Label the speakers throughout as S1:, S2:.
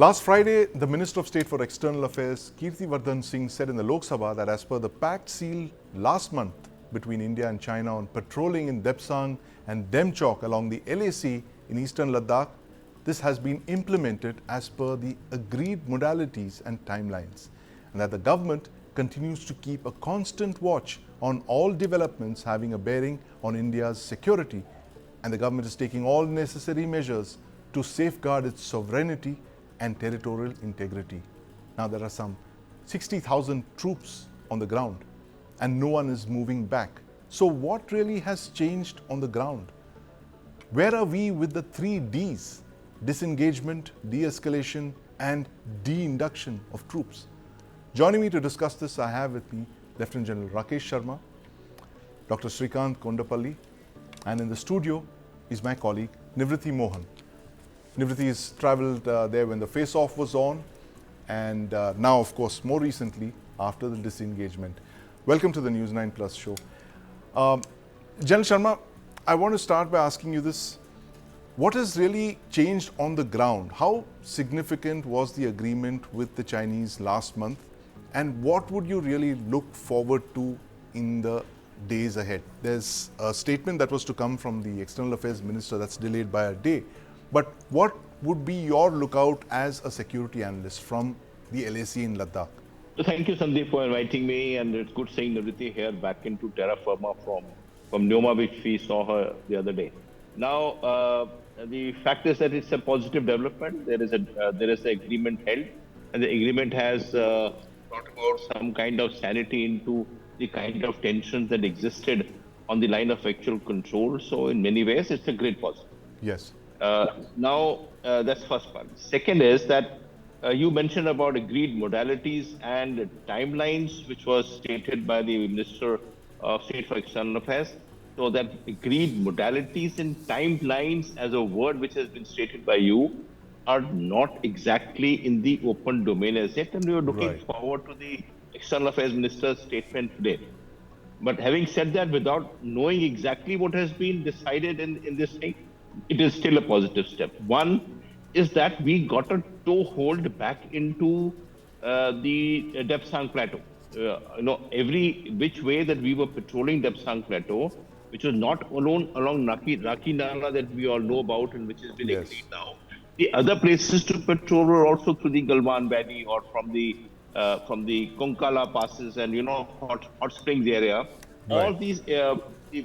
S1: Last Friday, the Minister of State for External Affairs, Kirti Vardhan Singh, said in the Lok Sabha that as per the pact sealed last month between India and China on patrolling in Depsang and Demchok along the LAC in eastern Ladakh, this has been implemented as per the agreed modalities and timelines, and that the government continues to keep a constant watch on all developments having a bearing on India's security, and the government is taking all necessary measures to safeguard its sovereignty and territorial integrity. Now there are some 60,000 troops on the ground and no one is moving back. So what really has changed on the ground? Where are we with the 3 Ds? Disengagement, de-escalation and de-induction of troops. Joining me to discuss this, I have with me Lieutenant General Rakesh Sharma, Dr. Srikant Kondapalli, and in the studio is my colleague Nivriti Mohan. Nivriti has travelled there when the face-off was on, and now, of course, more recently after the disengagement. Welcome to the News9 Plus show. General Sharma, I want to start by asking you this. What has really changed on the ground? How significant was the agreement with the Chinese last month? And what would you really look forward to in the days ahead? There's a statement that was to come from the External Affairs Minister that's delayed by a day. But what would be your lookout as a security analyst from the LAC in Ladakh?
S2: So thank you, Sandeep, for inviting me, and it's good seeing Nivriti here back into terra firma from Neoma, which we saw her the other day. Now, the fact is that it's a positive development. There is an agreement held, and the agreement has brought about some kind of sanity into the kind of tensions that existed on the line of actual control. So in many ways, it's a great positive.
S1: Yes.
S2: Now, that's first part. Second is that you mentioned about agreed modalities and timelines, which was stated by the Minister of State for External Affairs. So that agreed modalities and timelines as a word which has been stated by you are not exactly in the open domain as yet, and we are looking forward to the External Affairs Minister's statement today. But having said that, without knowing exactly what has been decided in this thing, it is still a positive step. One is that we got a toehold back into the Depsang Plateau. Every which way that we were patrolling Depsang Plateau, which was not alone along Raki Nala that we all know about and which has been agreed now. The other places to patrol were also through the Galwan Valley or from the Konkala passes and hot springs area. Right. All these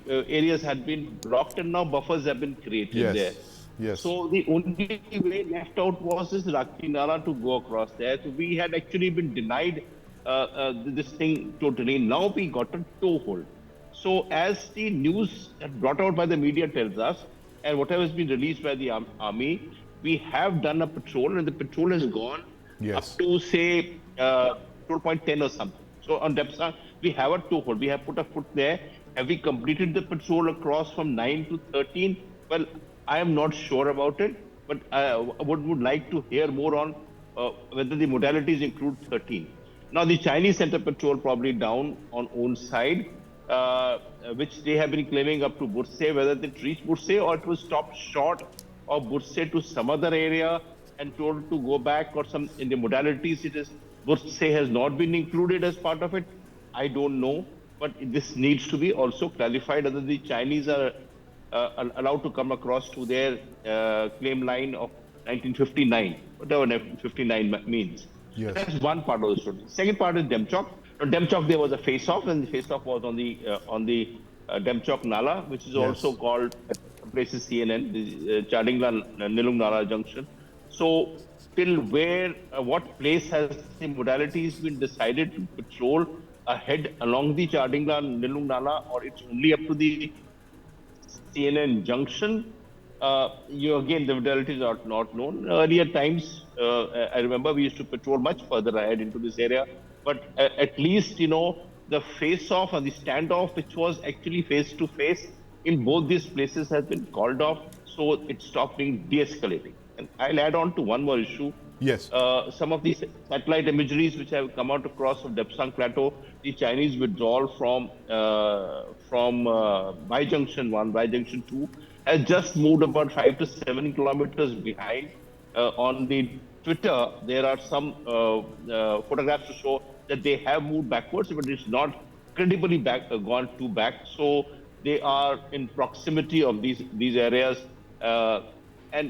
S2: areas had been blocked and now buffers have been created there.
S1: Yes.
S2: So the only way left out was this Raki Nala to go across there. So we had actually been denied this thing totally. Now we got a toehold. So as the news brought out by the media tells us, and whatever has been released by the army, we have done a patrol, and the patrol has gone up to say patrol point 10 or something. So on Depsang, we have a toehold. We have put a foot there. Have we completed the patrol across from 9 to 13? Well, I am not sure about it, but I would like to hear more on whether the modalities include 13. Now, the Chinese sent a patrol probably down on own side, which they have been claiming up to Burse, whether it reached Burse or it was stopped short of Burse to some other area and told to go back or some in the modalities. It is Burse has not been included as part of it. I don't know, but this needs to be also clarified whether the Chinese are allowed to come across to their claim line of 1959, whatever 1959 means. Yes. That's one part of the story. Second part is Demchok. On Demchok, there was a face-off, and the face-off was on the Demchok Nala, which is also called places CNN, the Chardingla Nilung Nala Junction. So, till where, what place has the modalities been decided to patrol ahead along the Chardingla Nilung Nala, or it's only up to the CNN Junction? Again, the modalities are not known. Earlier times, I remember we used to patrol much further ahead into this area. But at least, the face-off and the standoff, which was actually face-to-face in both these places has been called off. So it stopped being de-escalating. And I'll add on to one more issue.
S1: Yes.
S2: Some of these satellite imageries which have come out across of Depsang Plateau, the Chinese withdrawal from Bai Junction 1, Bai Junction 2, has just moved about 5 to 7 kilometers behind on the Twitter, there are some photographs to show that they have moved backwards, but it's not credibly gone too back. So they are in proximity of these areas, uh, and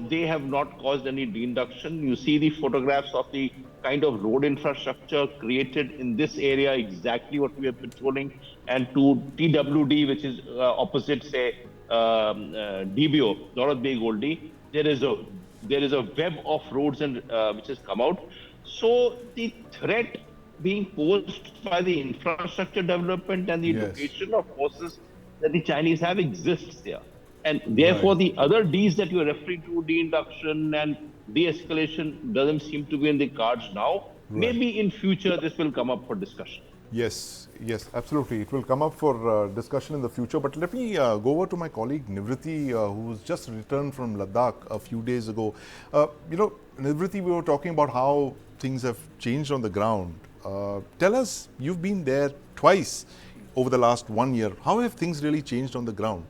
S2: they have not caused any deinduction. You see the photographs of the kind of road infrastructure created in this area, exactly what we are patrolling, and to TWD, which is opposite, say, DBO, Dorot Bay Goldie, there is a web of roads and which has come out. So the threat being posed by the infrastructure development and the
S1: Yes.
S2: location of forces that the Chinese have exists there. And
S1: Right.
S2: therefore, the other Ds that you're referring to, de-induction and de-escalation, doesn't seem to be in the cards now.
S1: Right.
S2: Maybe in future this will come up for discussion.
S1: Yes, yes, absolutely. It will come up for discussion in the future. But let me go over to my colleague Nivriti, who's just returned from Ladakh a few days ago. Nivriti, we were talking about how things have changed on the ground. Tell us, you've been there twice over the last 1 year. How have things really changed on the ground?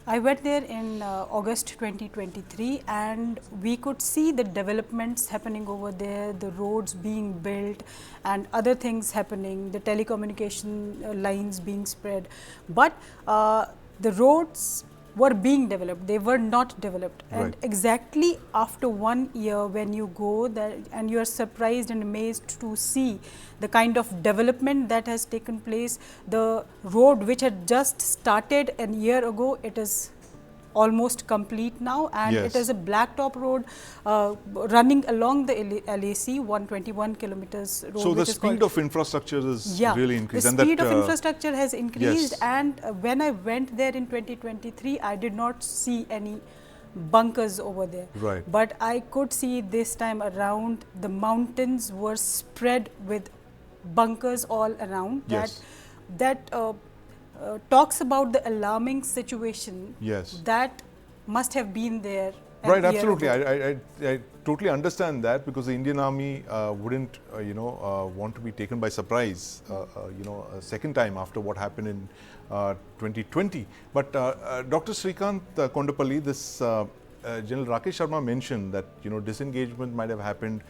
S3: I went there in August 2023 and we could see the developments happening over there, the roads being built and other things happening, the telecommunication lines being spread. But the roads were being developed, they were not developed.
S1: Right.
S3: And exactly after 1 year when you go there and you are surprised and amazed to see the kind of development that has taken place, the road which had just started a year ago, it is almost complete now, and
S1: Yes.
S3: it is a blacktop road running along the LAC 121 kilometers road.
S1: So the
S3: which is
S1: speed
S3: called,
S1: of infrastructure is really increased.
S3: the
S1: and
S3: speed
S1: that,
S3: of infrastructure has increased,
S1: yes.
S3: and when I went there in 2023, I did not see any bunkers over there.
S1: Right.
S3: But I could see this time around the mountains were spread with bunkers all around.
S1: Yes.
S3: That talks about the alarming situation
S1: Yes.
S3: that must have been there.
S1: Right, absolutely. I totally understand that, because the Indian Army wouldn't, want to be taken by surprise, a second time after what happened in 2020. But Dr. Srikanth Kondapalli, this General Rakesh Sharma mentioned that, disengagement might have happened.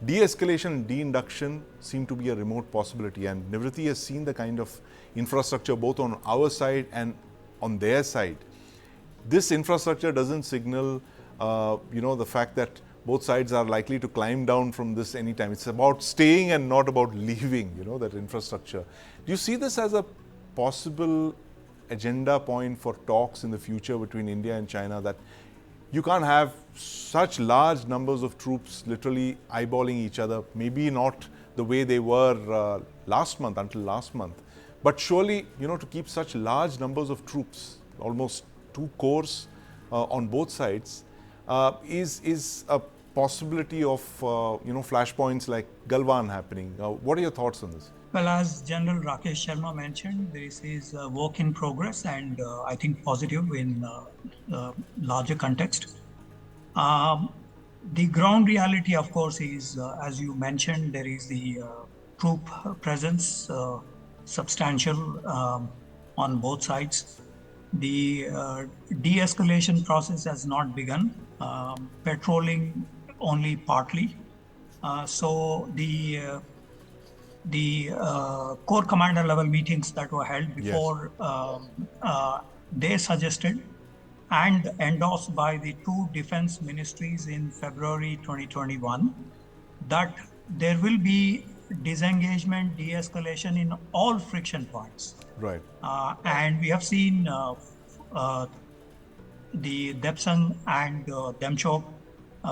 S1: De-escalation and de-induction seem to be a remote possibility, and Nivriti has seen the kind of infrastructure both on our side and on their side. This infrastructure doesn't signal, the fact that both sides are likely to climb down from this anytime. It's about staying and not about leaving, that infrastructure. Do you see this as a possible agenda point for talks in the future between India and China, that you can't have such large numbers of troops literally eyeballing each other, maybe not the way they were until last month, but surely, to keep such large numbers of troops, almost 2 corps on both sides, is a possibility of, flashpoints like Galwan happening. What are your thoughts on this?
S4: Well, as General Rakesh Sharma mentioned, this is a work in progress, and I think positive in larger context. The ground reality, of course, is, as you mentioned, there is the troop presence, substantial on both sides. The de-escalation process has not begun, patrolling only partly. So the core commander level meetings that were held before, they suggested and endorsed by the 2 defense ministries in February 2021 that there will be disengagement, de-escalation in all friction points.
S1: Right.
S4: And we have seen the Depsang and Demchok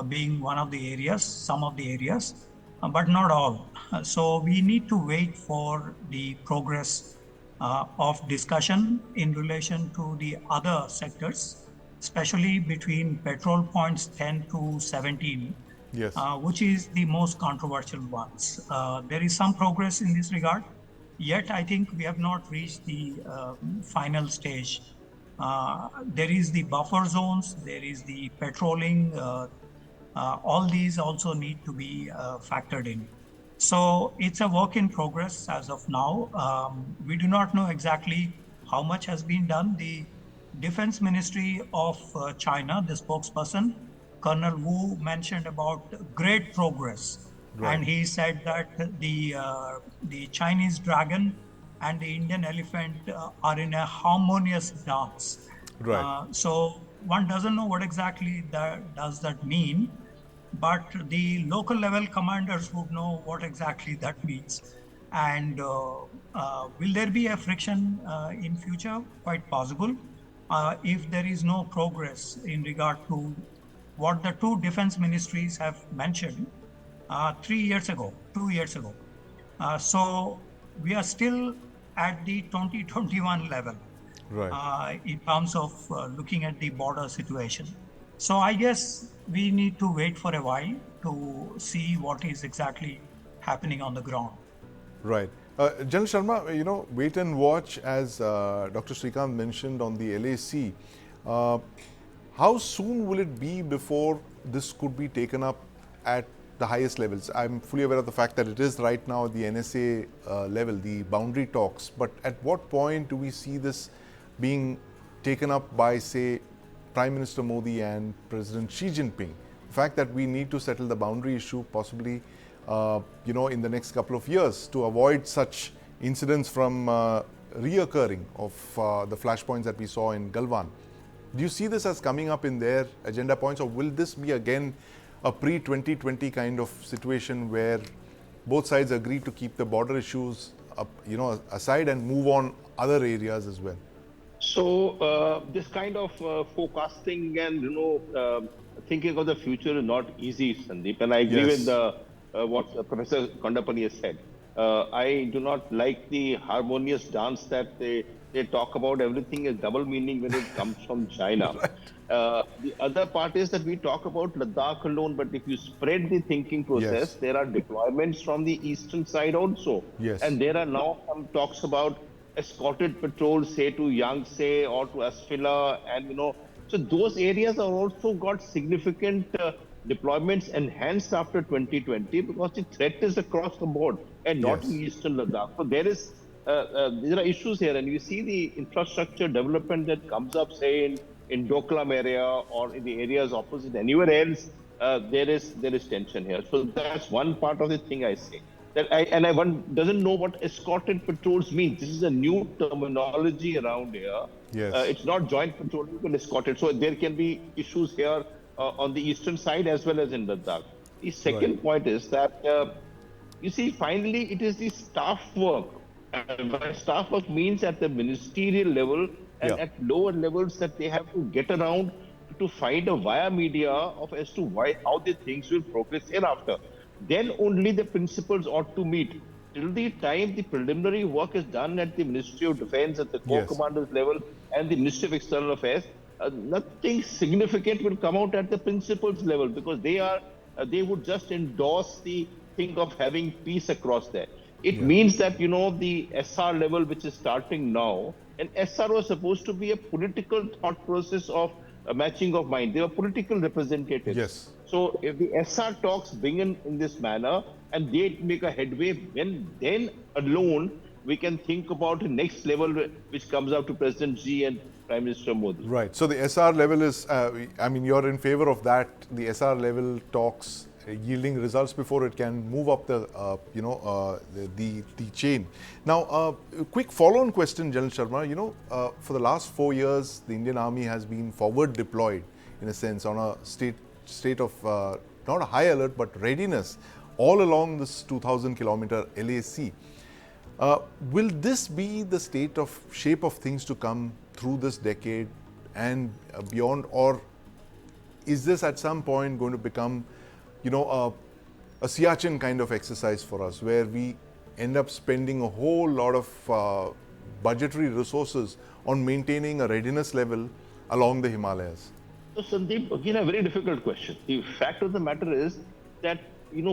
S4: being one of the areas, some of the areas, but not all. So we need to wait for the progress of discussion in relation to the other sectors, especially between patrol points 10 to 17,
S1: Yes.
S4: which is the most controversial ones. There is some progress in this regard, yet I think we have not reached the final stage. There is the buffer zones, there is the patrolling, all these also need to be factored in. So it's a work in progress as of now. We do not know exactly how much has been done. The Defense Ministry of China, the spokesperson, Colonel Wu mentioned about great progress,
S1: Right.
S4: and he said that the Chinese dragon and the Indian elephant are in a harmonious dance.
S1: Right.
S4: So one doesn't know what exactly that does that mean, but the local level commanders would know what exactly that means. And will there be a friction in future? Quite possible. If there is no progress in regard to what the two defense ministries have mentioned 3 years ago, 2 years ago. So we are still at the 2021 level
S1: Right.
S4: in terms of looking at the border situation. So I guess we need to wait for a while to see what is exactly happening on the ground.
S1: Right. General Sharma, wait and watch, as Dr. Srikanth mentioned on the LAC. How soon will it be before this could be taken up at the highest levels? I'm fully aware of the fact that it is right now at the NSA level, the boundary talks. But at what point do we see this being taken up by, say, Prime Minister Modi and President Xi Jinping? The fact that we need to settle the boundary issue possibly in the next couple of years to avoid such incidents from reoccurring of the flashpoints that we saw in Galwan. Do you see this as coming up in their agenda points, or will this be again a pre-2020 kind of situation where both sides agree to keep the border issues aside and move on other areas as well?
S2: So this kind of forecasting and thinking of the future is not easy, Sandeep. And I agree
S1: Yes.
S2: with what Professor Kondapani has said. I do not like the harmonious dance that they talk about. Everything is double meaning when it comes from China. The other part is that we talk about Ladakh alone, but if you spread the thinking process,
S1: Yes.
S2: there are deployments from the eastern side also.
S1: Yes.
S2: And there are now some talks about escorted patrols, say to Yangtze or to Asfila, and so those areas are also got significant deployments enhanced after 2020 because the threat is across the board and not
S1: Yes.
S2: in eastern Ladakh. So there are issues here, and you see the infrastructure development that comes up, say in Doklam area or in the areas opposite anywhere else. There is tension here. So that's one part of the thing I say. One doesn't know what escorted patrols mean. This is a new terminology around here.
S1: Yes.
S2: It's not joint patrolling, but escorted. So there can be issues here on the eastern side as well as in Ladakh. The second point is that, you see, finally, it is the staff work. By staff work means at the ministerial level and
S1: Yeah.
S2: at lower levels that they have to get around to find a via media of as to how the things will progress hereafter. Then only the principals ought to meet. Till the time the preliminary work is done at the Ministry of Defense, at the Corps
S1: Yes.
S2: Commanders level and the Ministry of External Affairs, nothing significant will come out at the principals level because they would just endorse the thing of having peace across there. It means that, the SR level, which is starting now, and SR was supposed to be a political thought process of a matching of mind. They were political representatives.
S1: Yes.
S2: So if the SR talks begin in this manner and they make a headway, then alone we can think about the next level which comes out to President Xi and Prime Minister Modi.
S1: Right. So the SR level is, you're in favor of that, the SR level talks yielding results before it can move up the chain. Now, a quick follow-on question, General Sharma. For the last 4 years, the Indian Army has been forward deployed, in a sense, on a state of not a high alert but readiness all along this 2,000-kilometer LAC. Will this be the shape of things to come through this decade and beyond, or is this at some point going to become a Siachen kind of exercise for us, where we end up spending a whole lot of budgetary resources on maintaining a readiness level along the Himalayas?
S2: So Sandeep, again, a very difficult question. The fact of the matter is that,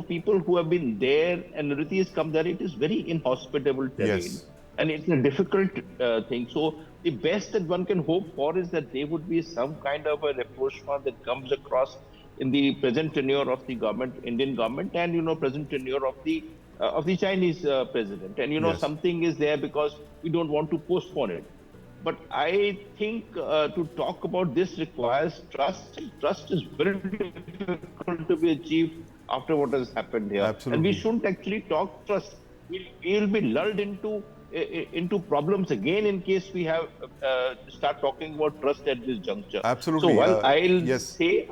S2: people who have been there and Riti has come there, it is very inhospitable terrain.
S1: Yes.
S2: And it's a difficult thing. So the best that one can hope for is that there would be some kind of a rapprochement that comes across in the present tenure of the government, Indian government, and present tenure of the Chinese president. And
S1: Yes.
S2: something is there because we don't want to postpone it. But I think to talk about this requires trust. And trust is very difficult to be achieved after what has happened here. And we
S1: Absolutely.
S2: shouldn't actually talk trust. We'll be lulled into problems again in case we have start talking about trust at this juncture. So
S1: Absolutely.
S2: while I'll
S1: Yes.
S2: say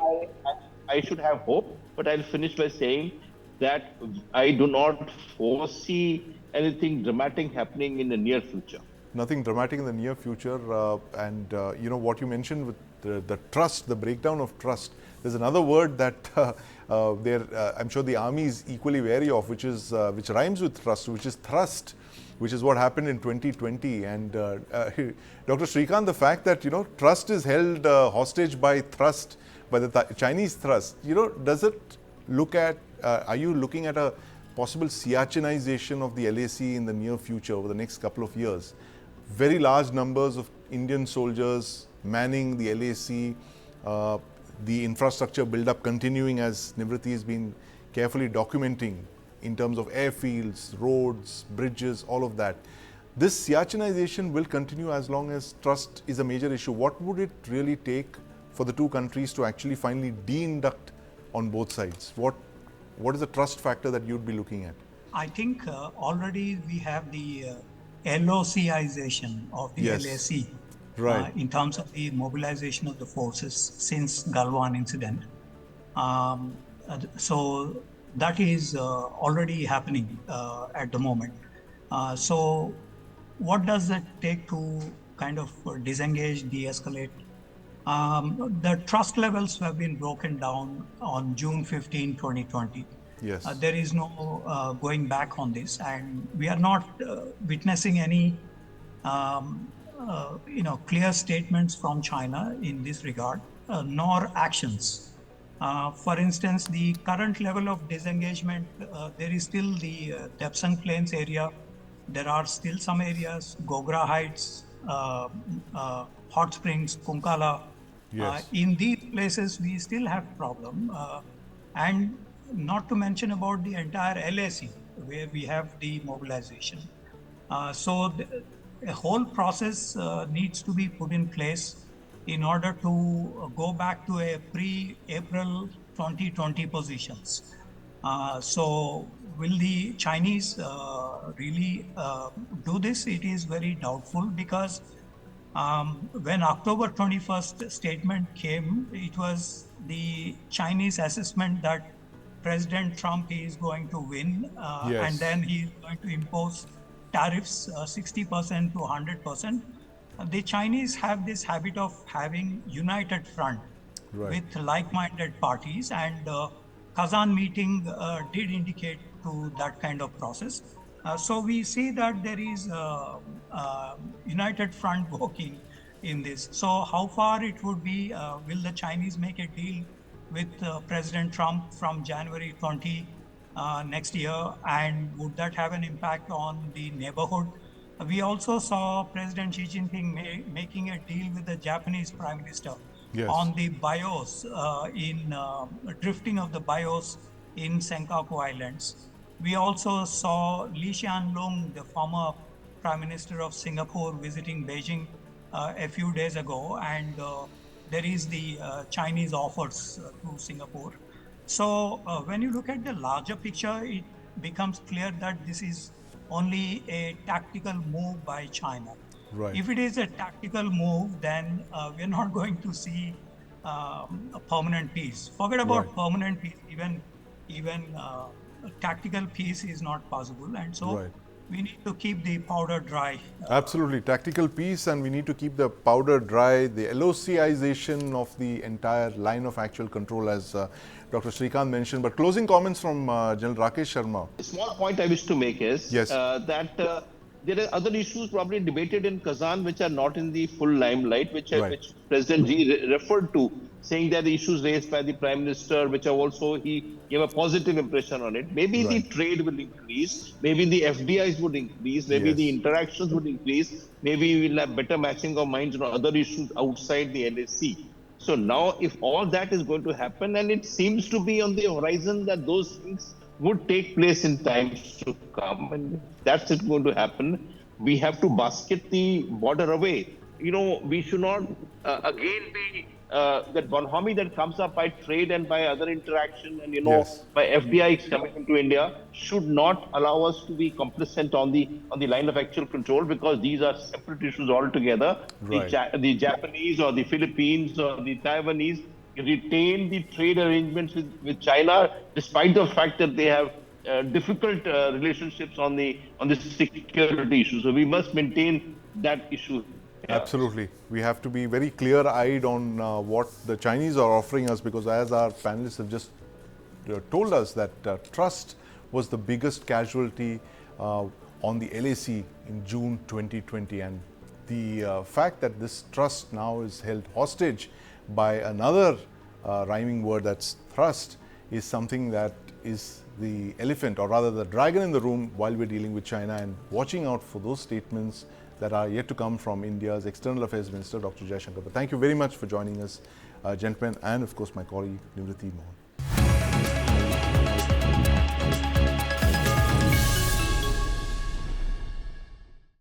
S2: I should have hope, but I'll finish by saying that I do not foresee anything dramatic happening in the near future.
S1: Nothing dramatic in the near future. And you know what you mentioned with the trust, the breakdown of trust. There's another word that I'm sure the army is equally wary of, which rhymes with trust, which is thrust, which is what happened in 2020. And Dr. Srikanth, the fact that trust is held hostage by thrust, by the Chinese thrust. Does it look at? Are you looking at a possible Siachinization of the LAC in the near future over the next couple of years? Very large numbers of Indian soldiers manning the LAC, the infrastructure build-up continuing as Nivriti has been carefully documenting in terms of airfields, roads, bridges, all of that. This Siachinization will continue as long as trust is a major issue. What would it really take for the two countries to actually finally de-induct on both sides? What is the trust factor that you'd be looking at?
S4: I think already we have the LOCization of the
S1: Yes.
S4: LAC
S1: Right.
S4: in terms of the mobilization of the forces since Galwan incident. So that is already happening at the moment. So what does it take to kind of disengage, de-escalate? The trust levels have been broken down on June 15, 2020.
S1: Yes.
S4: There is no going back on this, and we are not witnessing any clear statements from China in this regard, nor actions. For instance, the current level of disengagement, there is still the Depsang Plains area. There are still some areas, Gogra Heights, Hot Springs, Kunkala.
S1: Yes.
S4: In these places, we still have problem. And not to mention about the entire LAC, where we have the mobilization. So a whole process needs to be put in place in order to go back to a pre-April 2020 positions. So will the Chinese really do this? It is very doubtful, because when October 21st statement came, it was the Chinese assessment that President Trump is going to win,
S1: Yes.
S4: and then he is going to impose tariffs 60% to 100%. The Chinese have this habit of having united front
S1: Right.
S4: with like-minded parties, and Kazan meeting did indicate to that kind of process. So we see that there is united front working in this. So how far it would be, will the Chinese make a deal with President Trump from January 20 next year, and would that have an impact on the neighborhood? We also saw President Xi Jinping making a deal with the Japanese Prime Minister
S1: Yes.
S4: on the bios, in drifting of the bios in Senkaku Islands. We also saw Lee Hsien Loong, the former Prime Minister of Singapore, visiting Beijing a few days ago, and there is the Chinese offers to Singapore. So when you look at the larger picture, it becomes clear that this is only a tactical move by China.
S1: Right.
S4: If it is a tactical move, then we're not going to see a permanent peace. Forget about
S1: Right.
S4: permanent peace. Even tactical peace is not possible, and so
S1: Right.
S4: we need to keep the powder dry.
S1: Absolutely. Tactical peace, and we need to keep the powder dry, the LOCization of the entire line of actual control, as Dr. Srikanth mentioned. But closing comments from General Rakesh Sharma.
S2: A small point I wish to make is
S1: Yes.
S2: that there are other issues probably debated in Kazan which are not in the full limelight, which President Xi referred to, saying that the issues raised by the Prime Minister, which are also, he gave a positive impression on it. Maybe the trade will increase, maybe the FDIs would increase, maybe the interactions would increase, maybe we will have better matching of minds on other issues outside the LAC. So now, if all that is going to happen, and it seems to be on the horizon that those things would take place in times to come, and if that's it going to happen, we have to basket the border away. we should not again be that bonhomie that comes up by trade and by other interaction and
S1: Yes.
S2: by FDIs coming into India should not allow us to be complacent on the line of actual control, because these are separate issues altogether.
S1: Right.
S2: The Japanese or the Philippines or the Taiwanese retain the trade arrangements with China, despite the fact that they have difficult relationships on the security issue. So we must maintain that issue.
S1: Absolutely. We have to be very clear-eyed on what the Chinese are offering us, because as our panelists have just told us that trust was the biggest casualty on the LAC in June 2020, and the fact that this trust now is held hostage by another rhyming word, that's thrust, is something that is the elephant, or rather the dragon in the room while we're dealing with China, and watching out for those statements that are yet to come from India's External Affairs Minister, Dr. Jaishankar. But thank you very much for joining us, gentlemen, and of course my colleague Nimriti Mohan.